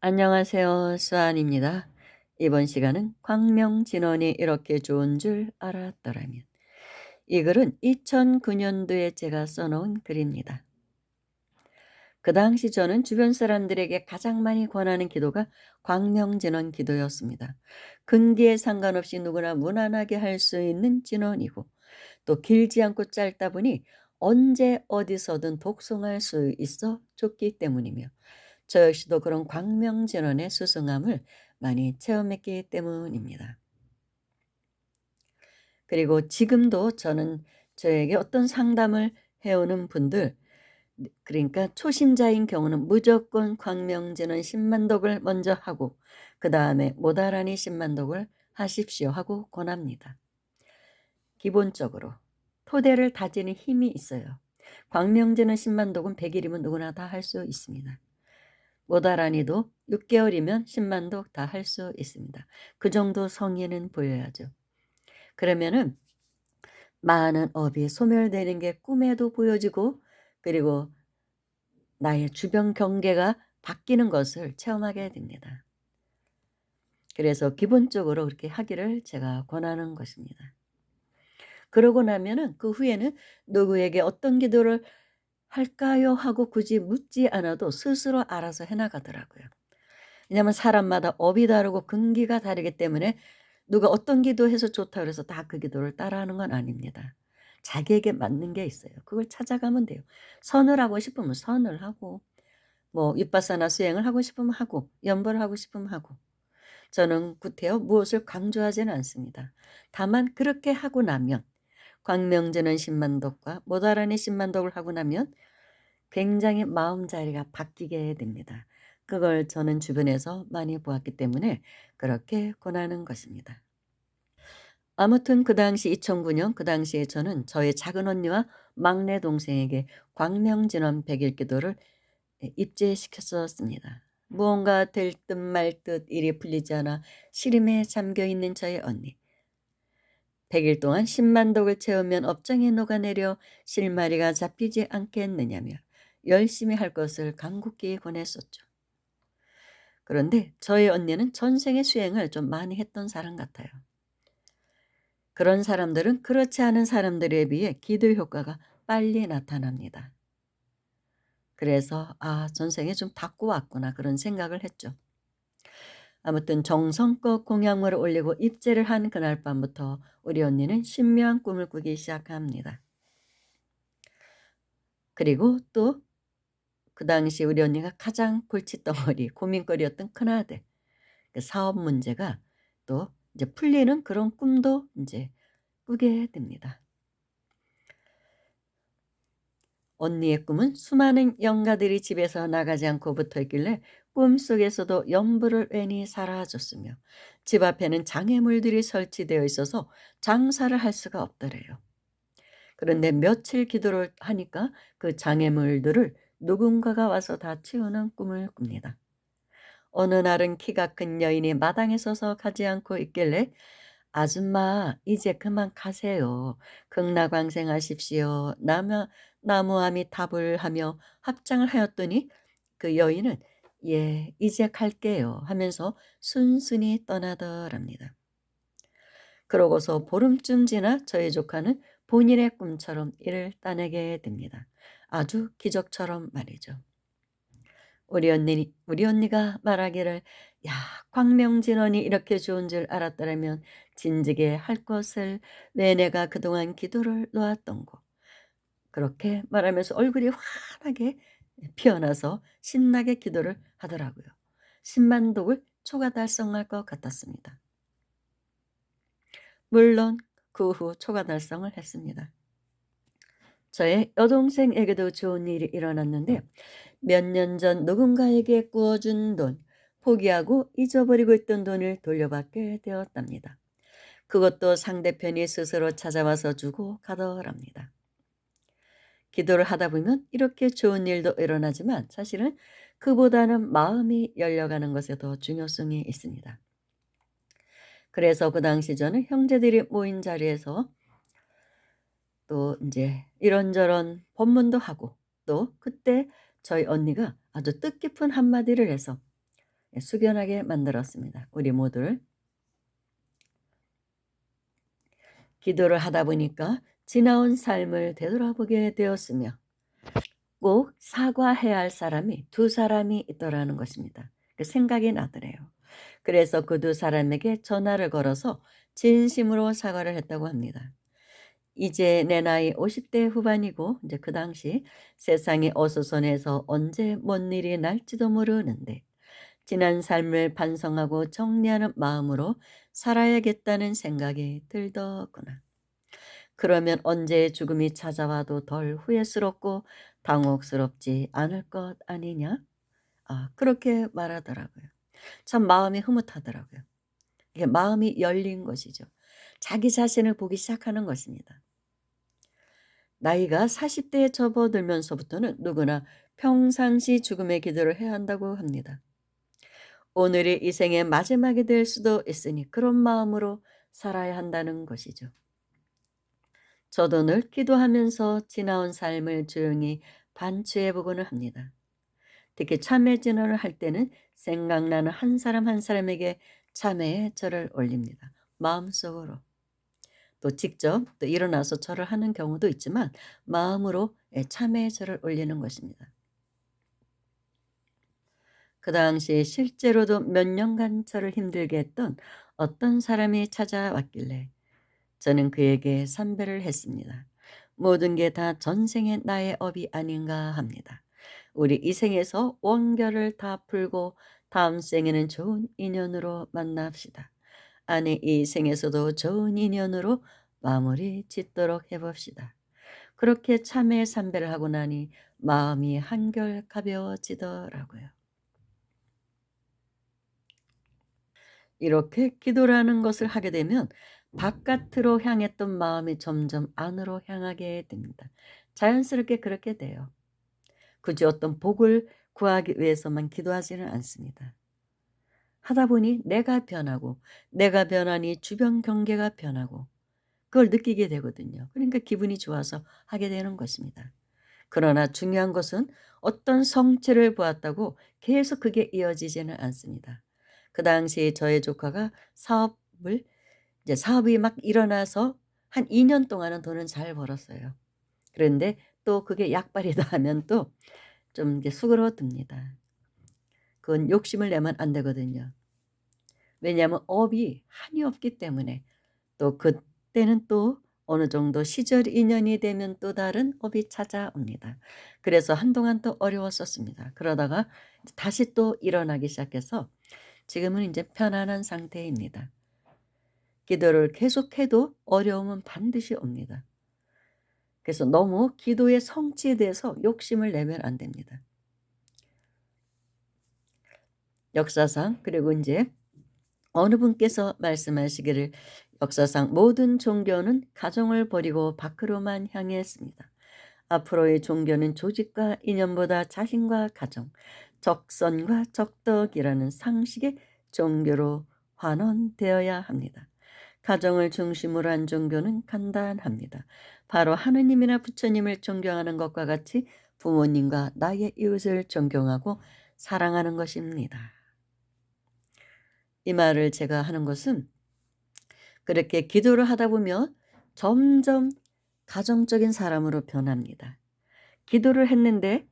안녕하세요. 수아입니다. 이번 시간은 광명진원이 이렇게 좋은 줄 알았더라면. 이 글은 2009년도에 제가 써놓은 글입니다. 그 당시 저는 주변 사람들에게 가장 많이 권하는 기도가 광명진원 기도였습니다. 근기에 상관없이 누구나 무난하게 할 수 있는 진원이고 또 길지 않고 짧다 보니 언제 어디서든 독송할 수 있어 좋기 때문이며 저 역시도 그런 광명진원의 수승함을 많이 체험했기 때문입니다. 그리고 지금도 저는 저에게 어떤 상담을 해오는 분들, 그러니까 초심자인 경우는 무조건 광명진원 10만독을 먼저 하고 그 다음에 모다라니 10만독을 하십시오 하고 권합니다. 기본적으로 토대를 다지는 힘이 있어요. 광명진원 10만독은 100일이면 누구나 다 할 수 있습니다. 모다라니도 6개월이면 10만독 다 할 수 있습니다. 그 정도 성의는 보여야죠. 그러면은 많은 업이 소멸되는 게 꿈에도 보여지고 그리고 나의 주변 경계가 바뀌는 것을 체험하게 됩니다. 그래서 기본적으로 그렇게 하기를 제가 권하는 것입니다. 그러고 나면은 그 후에는 누구에게 어떤 기도를 할까요? 하고 굳이 묻지 않아도 스스로 알아서 해나가더라고요. 왜냐하면 사람마다 업이 다르고 근기가 다르기 때문에 누가 어떤 기도해서 좋다 그래서 다 그 기도를 따라하는 건 아닙니다. 자기에게 맞는 게 있어요. 그걸 찾아가면 돼요. 선을 하고 싶으면 선을 하고 뭐 윗바사나 수행을 하고 싶으면 하고 연보를 하고 싶으면 하고 저는 구태여 무엇을 강조하지는 않습니다. 다만 그렇게 하고 나면 광명제는 10만독과 모다라니 10만독을 하고 나면 굉장히 마음자리가 바뀌게 됩니다. 그걸 저는 주변에서 많이 보았기 때문에 그렇게 권하는 것입니다. 아무튼 그 당시 2009년 그 당시에 저는 저의 작은 언니와 막내 동생에게 광명진원 100일 기도를 입제시켰었습니다. 무언가 될 듯 말 듯 일이 풀리지 않아 시름에 잠겨 있는 저의 언니. 100일 동안 10만독을 채우면 업장에 녹아내려 실마리가 잡히지 않겠느냐며 열심히 할 것을 간곡히 권했었죠. 그런데 저희 언니는 전생의 수행을 좀 많이 했던 사람 같아요. 그런 사람들은 그렇지 않은 사람들에 비해 기도 효과가 빨리 나타납니다. 그래서 '아 전생에 좀 닦고 왔구나.' 그런 생각을 했죠. 아무튼 정성껏 공약물을 올리고 입제를 한 그날 밤부터 우리 언니는 신묘한 꿈을 꾸기 시작합니다. 그리고 또 그 당시 우리 언니가 가장 골칫덩어리 고민거리였던 큰아들 그 사업 문제가 또 이제 풀리는 그런 꿈도 인제 꾸게 됩니다. 언니의 꿈은 수많은 영가들이 집에서 나가지 않고 붙어 있길래 꿈속에서도 연불을 웬이 사라졌으며 집 앞에는 장애물들이 설치되어 있어서 장사를 할 수가 없더래요. 그런데 며칠 기도를 하니까 그 장애물들을 누군가가 와서 다 치우는 꿈을 꿉니다. 어느 날은 키가 큰 여인이 마당에 서서 가지 않고 있길래 "아줌마 이제 그만 가세요. 극락왕생하십시오." 나무함이 답을 하며 합장을 하였더니 그 여인은 "예 이제 갈게요." 하면서 순순히 떠나더랍니다. 그러고서 보름쯤 지나 저희 조카는 본인의 꿈처럼 이를 따내게 됩니다. 아주 기적처럼 말이죠. 우리 언니가 말하기를 "야 광명진원이 이렇게 좋은 줄 알았더라면 진즉에 할 것을 왜 내가 그동안 기도를 놓았던고." 그렇게 말하면서 얼굴이 환하게 피어나서 신나게 기도를 하더라고요. 10만독을 초과 달성할 것 같았습니다. 물론 그 후 초과 달성을 했습니다. 저의 여동생에게도 좋은 일이 일어났는데 몇 년 전 누군가에게 구워준 돈, 포기하고 잊어버리고 있던 돈을 돌려받게 되었답니다. 그것도 상대편이 스스로 찾아와서 주고 가더랍니다. 기도를 하다 보면 이렇게 좋은 일도 일어나지만 사실은 그보다는 마음이 열려가는 것에 더 중요성이 있습니다. 그래서 그 당시 저는 형제들이 모인 자리에서 또 인제 이런저런 법문도 하고 또 그때 저희 언니가 아주 뜻깊은 한마디를 해서 숙연하게 만들었습니다. 우리 모두를. 기도를 하다 보니까 지나온 삶을 되돌아보게 되었으며 꼭 사과해야 할 사람이 두 사람이 있더라는 것입니다. 그 생각이 나더래요. 그래서 그 두 사람에게 전화를 걸어서 진심으로 사과를 했다고 합니다. 이제 내 나이 50대 후반이고 이제 그 당시 세상이 어수선해서 언제 뭔 일이 날지도 모르는데 지난 삶을 반성하고 정리하는 마음으로 살아야겠다는 생각이 들더구나. 그러면 언제 죽음이 찾아와도 덜 후회스럽고 당혹스럽지 않을 것 아니냐? 그렇게 말하더라고요. 참 마음이 흐뭇하더라고요. 이게 마음이 열린 것이죠. 자기 자신을 보기 시작하는 것입니다. 나이가 40대에 접어들면서부터는 누구나 평상시 죽음의 기도를 해야 한다고 합니다. 오늘이 이 생의 마지막이 될 수도 있으니 그런 마음으로 살아야 한다는 것이죠. 저도 늘 기도하면서 지나온 삶을 조용히 반추해 보고는 합니다. 특히 참회 진언을 할 때는 생각나는 한 사람 한 사람에게 참회의 절을 올립니다. 마음속으로. 또 직접 또 일어나서 절을 하는 경우도 있지만 마음으로 참회의 절을 올리는 것입니다. 그 당시에 실제로도 몇 년간 저를 힘들게 했던 어떤 사람이 찾아왔길래 저는 그에게 선배를 했습니다. 모든 게 다 전생의 나의 업이 아닌가 합니다. 우리 이 생에서 원결을 다 풀고 다음 생에는 좋은 인연으로 만납시다. 아니 이 생에서도 좋은 인연으로 마무리 짓도록 해봅시다. 그렇게 참회 삼배를 하고 나니 마음이 한결 가벼워지더라고요. 이렇게 기도라는 것을 하게 되면 바깥으로 향했던 마음이 점점 안으로 향하게 됩니다. 자연스럽게 그렇게 돼요. 굳이 어떤 복을 구하기 위해서만 기도하지는 않습니다. 하다 보니 내가 변하고 내가 변하니 주변 경계가 변하고 그걸 느끼게 되거든요. 그러니까 기분이 좋아서 하게 되는 것입니다. 그러나 중요한 것은 어떤 성취를 보았다고 계속 그게 이어지지는 않습니다. 그 당시에 저의 조카가 사업이 막 일어나서 한 2년 동안은 돈은 잘 벌었어요. 그런데 또 그게 약발이다 하면 또 좀 이제 수그러듭니다. 그건 욕심을 내면 안 되거든요. 왜냐하면 업이 한이 없기 때문에 또 그때는 또 어느 정도 시절 인연이 되면 또 다른 업이 찾아옵니다. 그래서 한동안 또 어려웠었습니다. 그러다가 다시 또 일어나기 시작해서 지금은 이제 편안한 상태입니다. 기도를 계속해도 어려움은 반드시 옵니다. 그래서 너무 기도의 성취에 대해서 욕심을 내면 안 됩니다. 역사상 그리고 이제 어느 분께서 말씀하시기를 역사상 모든 종교는 가정을 버리고 밖으로만 향했습니다. 앞으로의 종교는 조직과 이념보다 자신과 가정, 적선과 적덕이라는 상식의 종교로 환원되어야 합니다. 가정을 중심으로 한 종교는 간단합니다. 바로 하느님이나 부처님을 존경하는 것과 같이 부모님과 나의 이웃을 존경하고 사랑하는 것입니다. 이 말을 제가 하는 것은 그렇게 기도를 하다 보면 점점 가정적인 사람으로 변합니다. 기도를 했는데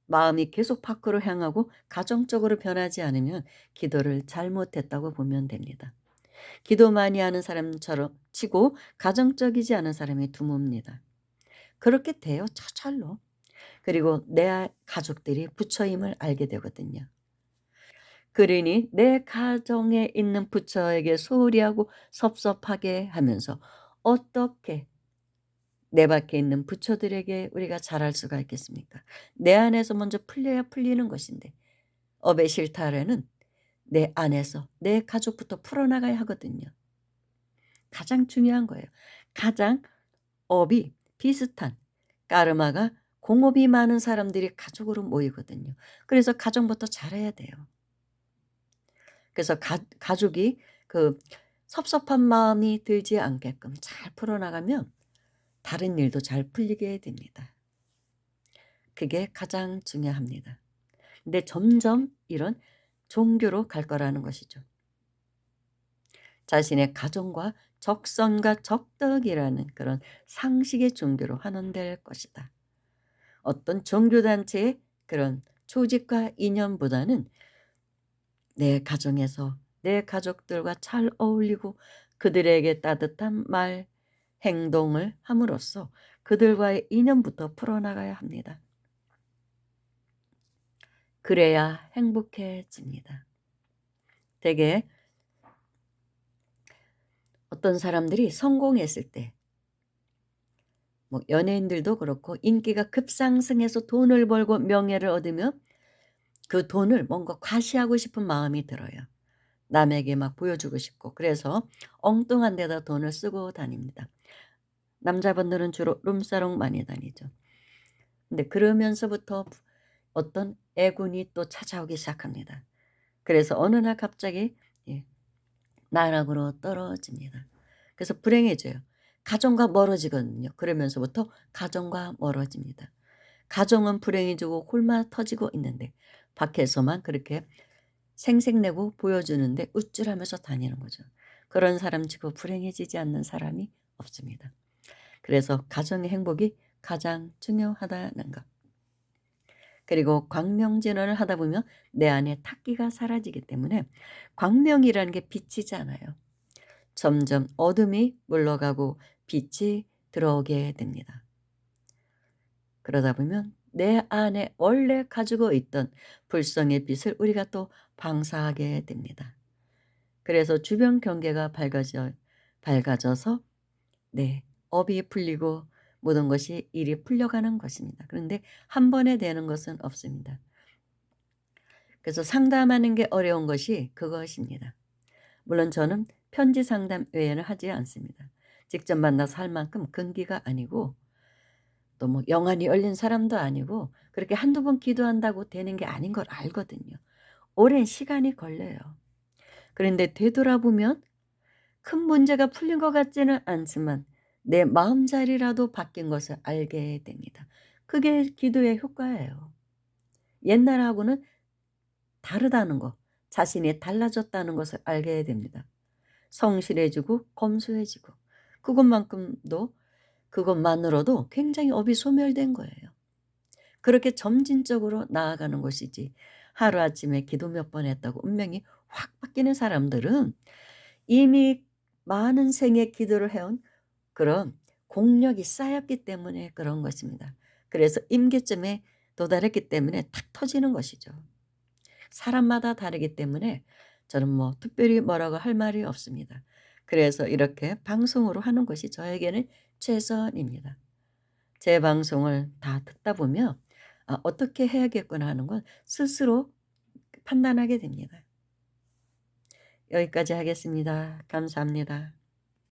마음이 계속 밖으로 향하고 가정적으로 변하지 않으면 기도를 잘못했다고 보면 됩니다. 기도 많이 하는 사람처럼 치고 가정적이지 않은 사람이 드뭅니다. 그렇게 돼요, 저절로. 그리고 내 가족들이 부처임을 알게 되거든요. 그러니 내 가정에 있는 부처에게 소홀히 하고 섭섭하게 하면서 어떻게 내 밖에 있는 부처들에게 우리가 잘할 수가 있겠습니까? 내 안에서 먼저 풀려야 풀리는 것인데 업의 실타래는 내 안에서 내 가족부터 풀어나가야 하거든요. 가장 중요한 거예요. 가장 업이 비슷한 까르마가 공업이 많은 사람들이 가족으로 모이거든요. 그래서 가정부터 잘해야 돼요. 그래서 가족이 그 섭섭한 마음이 들지 않게끔 잘 풀어나가면 다른 일도 잘 풀리게 됩니다. 그게 가장 중요합니다. 근데 점점 이런 종교로 갈 거라는 것이죠. 자신의 가정과 적선과 적덕이라는 그런 상식의 종교로 환원될 것이다. 어떤 종교단체의 그런 조직과 이념보다는 내 가정에서 내 가족들과 잘 어울리고 그들에게 따뜻한 말, 행동을 함으로써 그들과의 인연부터 풀어나가야 합니다. 그래야 행복해집니다. 대개 어떤 사람들이 성공했을 때, 뭐 연예인들도 그렇고 인기가 급상승해서 돈을 벌고 명예를 얻으면 그 돈을 뭔가 과시하고 싶은 마음이 들어요. 남에게 막 보여주고 싶고 그래서 엉뚱한 데다 돈을 쓰고 다닙니다. 남자분들은 주로 룸사롱 많이 다니죠. 근데 그러면서부터 어떤 애군이 또 찾아오기 시작합니다. 그래서 어느 날 갑자기 예 나락으로 떨어집니다. 그래서 불행해져요. 가정과 멀어지거든요. 그러면서부터 가정과 멀어집니다. 가정은 불행해지고 홀만 터지고 있는데 밖에서만 그렇게 생색내고 보여주는데 우쭐하면서 다니는 거죠. 그런 사람 치고 불행해지지 않는 사람이 없습니다. 그래서 가정의 행복이 가장 중요하다는 것. 그리고 광명진언을 하다 보면 내 안에 탁기가 사라지기 때문에 광명이라는 게 빛이잖아요. 점점 어둠이 물러가고 빛이 들어오게 됩니다. 그러다 보면 내 안에 원래 가지고 있던 불성의 빛을 우리가 또 방사하게 됩니다. 그래서 주변 경계가 밝아져서 네, 업이 풀리고 모든 것이 일이 풀려가는 것입니다. 그런데 한 번에 되는 것은 없습니다. 그래서 상담하는 게 어려운 것이 그것입니다. 물론 저는 편지 상담 외에는 하지 않습니다. 직접 만나서 할 만큼 근기가 아니고 또 뭐 영안이 열린 사람도 아니고 그렇게 한두 번 기도한다고 되는 게 아닌 걸 알거든요. 오랜 시간이 걸려요. 그런데 되돌아보면 큰 문제가 풀린 것 같지는 않지만 내 마음자리라도 바뀐 것을 알게 됩니다. 그게 기도의 효과예요. 옛날하고는 다르다는 거, 자신이 달라졌다는 것을 알게 됩니다. 성실해지고 검소해지고 그것만으로도 굉장히 업이 소멸된 거예요. 그렇게 점진적으로 나아가는 것이지 하루아침에 기도 몇 번 했다고 운명이 확 바뀌는 사람들은 이미 많은 생의 기도를 해온 그런 공력이 쌓였기 때문에 그런 것입니다. 그래서 임계점에 도달했기 때문에 탁 터지는 것이죠. 사람마다 다르기 때문에 저는 뭐 특별히 뭐라고 할 말이 없습니다. 그래서 이렇게 방송으로 하는 것이 저에게는 최선입니다. 제 방송을 다 듣다 보면 어떻게 해야겠구나 하는 건 스스로 판단하게 됩니다. 여기까지 하겠습니다. 감사합니다.